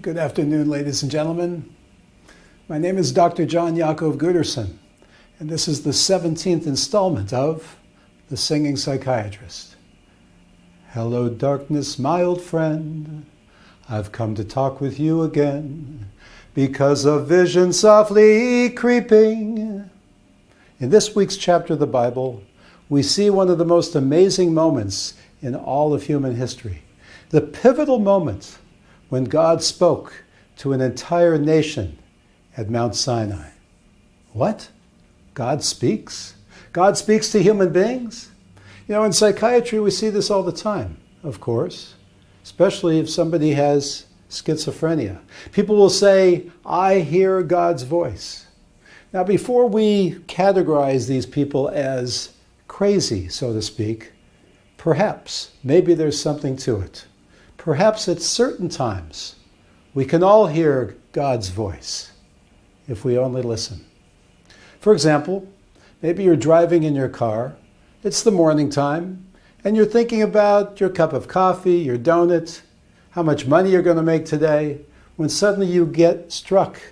Good afternoon, ladies and gentlemen. My name is Dr. John Yaakov Guderson, and this is the 17th installment of The Singing Psychiatrist. Hello, darkness, my old friend. I've come to talk with you again because of vision softly creeping. In this week's chapter of the Bible, we see one of the most amazing moments in all of human history. The pivotal moment when God spoke to an entire nation at Mount Sinai. What? God speaks? God speaks to human beings? You know, in psychiatry, we see this all the time, of course, especially if somebody has schizophrenia. People will say, I hear God's voice. Now, before we categorize these people as crazy, so to speak, perhaps, maybe there's something to it. Perhaps at certain times, we can all hear God's voice if we only listen. For example, maybe you're driving in your car, it's the morning time, and you're thinking about your cup of coffee, your donut, how much money you're going to make today, when suddenly you get struck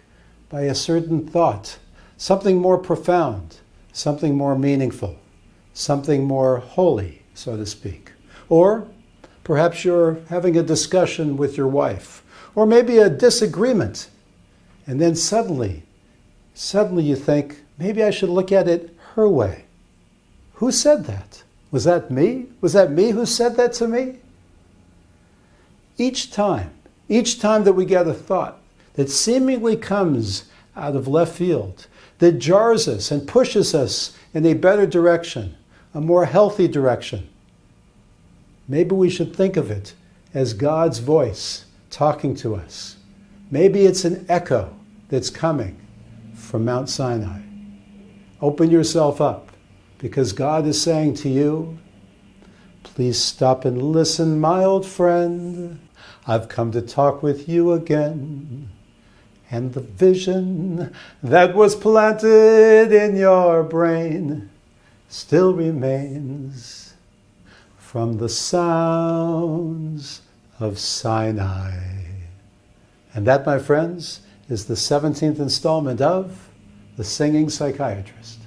by a certain thought, something more profound, something more meaningful, something more holy, so to speak. Or perhaps you're having a discussion with your wife, or maybe a disagreement, and then suddenly you think, maybe I should look at it her way. Who said that? Was that me? Was that me who said that to me? Each time that we get a thought that seemingly comes out of left field, that jars us and pushes us in a better direction, a more healthy direction, maybe we should think of it as God's voice talking to us. Maybe it's an echo that's coming from Mount Sinai. Open yourself up, because God is saying to you, please stop and listen, my old friend. I've come to talk with you again. And the vision that was planted in your brain still remains from the sounds of Sinai. And that, my friends, is the 17th installment of The Singing Psychiatrist.